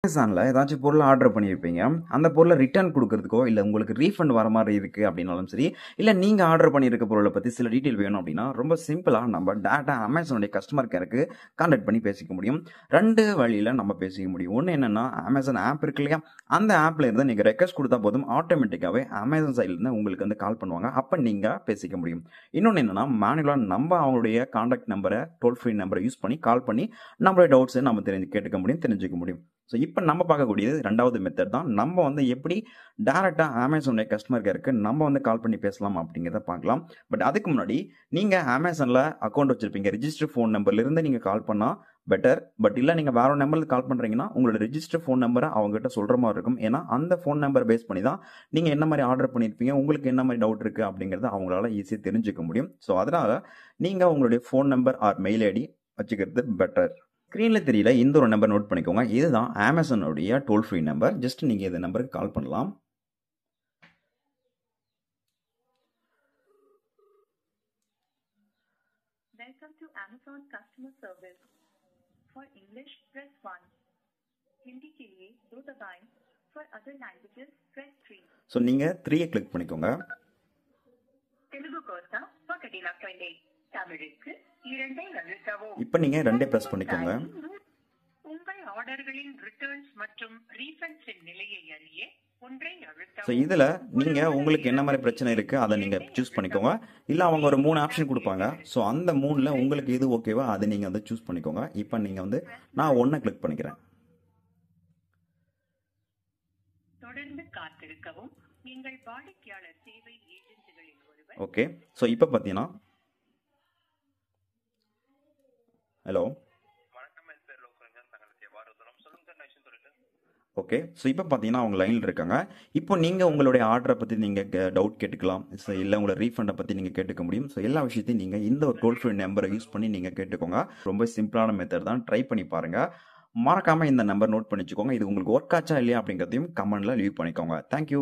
அமேசான்ல ஏதாச்சும் பொருள் ஆர்டர் பண்ணியிருப்பீங்க. அந்த பொருள ரிட்டர்ன் குடுக்குறதுக்கோ, இல்ல உங்களுக்கு ரீஃபண்ட் வர மாரி இருக்கு அப்டின்னாலும் சரி, இல்ல நீங்க ஆர்டர் பண்ணியிருக்க பொருள பத்தி சில டீட்டெயில் வேணும் அப்டின்னா, ரொம்ப சிம்பிளா நம்ம டைரக்ட்டா அமேசானுடைய கஸ்டமர் கேருக்கு கான்டாக்ட் பண்ணி பேசிக்க முடியும். 2 வழியில நம்ம பேசிக்க முடியும். ஒண்ணு என்னன்னா, அமேசான் ஆப் இருக்கு இல்லையா? அந்த ஆப்ல இருந்து நீங்க ரெக்வெஸ்ட் குடுத்தா போதும், ஆட்டோமேட்டிக்காவே அமேசான் சைட்ல இருந்து உங்களுக்கு வந்து கால் பண்ணுவாங்க. அப்ப நீங்க பேசிக்க முடியும். இன்னொன்னு என்னன்னா, மேனுவலா நம்ம அவங்களுடைய கான்டாக்ட் நம்பர, டோல் ஃப்ரீ நம்பர யூஸ் பண்ணி கால் பண்ணி நம்மளுடைய டவுட்ஸ நம்ம கேட்டுக்க முடியும், தெரிஞ்சுக்க முடியும். ஸோ இப்போ நம்ம பார்க்கக்கூடியது 2வது மெத்தட் தான். நம்ம வந்து எப்படி டைரக்ட்டா அமேசானுடைய கஸ்டமர் கேருக்கு நம்ம வந்து கால் பண்ணி பேசலாம் அப்படிங்கிறத பார்க்கலாம். பட் அதுக்கு முன்னாடி நீங்க அமேசான்ல அக்கவுண்ட் வச்சிருப்பீங்க. ரிஜிஸ்டர் ஃபோன் நம்பர்ல இருந்து நீங்க கால் பண்ணா பெட்டர். பட் இல்ல நீங்க வேற ஒரு நம்பர்ல கால் பண்றீங்கன்னா, உங்களோட ரிஜிஸ்டர் ஃபோன் நம்பர அவங்ககிட்ட சொல்ற மாரி இருக்கும். ஏன்னா அந்த ஃபோன் நம்பர் பேஸ் பண்ணி தான் நீங்க என்ன மாரி ஆர்டர் பண்ணியிருப்பீங்க, உங்களுக்கு என்ன மாரி டவுட் இருக்கு அப்படிங்கிறத அவங்களால ஈஸியா தெரிஞ்சுக்க முடியும். ஸோ அதனால நீங்க உங்களுடைய phone number or mail ID வச்சுக்கிறது பெட்டர். ஸ்க்ரீன்ல தெரியல இந்த ஒரு நம்பர் நோட் பண்ணிக்கோங்க. இதுதான் அமேசானுடைய டோல் ஃப்ரீ நம்பர். ஜஸ்ட் நீங்க இந்த நம்பருக்கு கால் பண்ணலாம். Welcome to Amazon customer service. For English, press 1. Hindi के लिए 2 दबाएं. For other languages, press 3. So நீங்க 3 கிளிக் பண்ணிக்கோங்க. తెలుగు కోసం 1 నొక్కండి. தமிழுக்கு 2 அழுத்தவும். இப்போ நீங்க 2 பிரஸ் பண்ணிக்கோங்க. உங்கள் ஆர்டர்களின் ரிட்டர்ன்ஸ் மற்றும் ரீஃபண்ட்ஸின் நிலையை அறிய 1 அழுத்தவும். ஸோ இதில் நீங்கள் உங்களுக்கு என்ன மாதிரி பிரச்சனை இருக்குது அதை நீங்கள் சூஸ் பண்ணிக்கோங்க. இல்லை அவங்க ஒரு 3 ஆப்ஷன் கொடுப்பாங்க. ஸோ அந்த 3ல் உங்களுக்கு எது ஓகேவா அதை நீங்கள் வந்து சூஸ் பண்ணிக்கோங்க. இப்போ நீங்கள் வந்து நான் 1 கிளிக் பண்ணிக்கிறேன். தொடர்ந்து காத்திருக்கவும். நீங்கள் வாடிக்கையாளர் சேவை ஏஜென்ட்டுகளில் ஒருவர். ஓகே. ஸோ இப்போ பார்த்தீங்கன்னா ஹலோ ஓகே. ஸோ இப்போ பார்த்தீங்கன்னா அவங்க லைனில் இருக்காங்க. இப்போ நீங்கள் உங்களுடைய ஆர்டரை பற்றி நீங்கள் டவுட் கேட்டுக்கலாம். ஸோ இல்லை உங்களோட ரீஃபண்டை பற்றி நீங்கள் கேட்டுக்க முடியும். ஸோ எல்லா விஷயத்தையும் நீங்கள் இந்த ஒரு டோல் ஃப்ரீ நம்பரை யூஸ் பண்ணி நீங்கள் கேட்டுக்கோங்க. ரொம்ப சிம்பிளான மெத்தட் தான். ட்ரை பண்ணி பாருங்கள். மறக்காமல் இந்த நம்பர் நோட் பண்ணி வச்சுக்கோங்க. இது உங்களுக்கு ஒர்க் ஆச்சா இல்லையா அப்படிங்கிறதையும் கமெண்ட்டில் லீவ் பண்ணிக்கோங்க. தேங்க்யூ.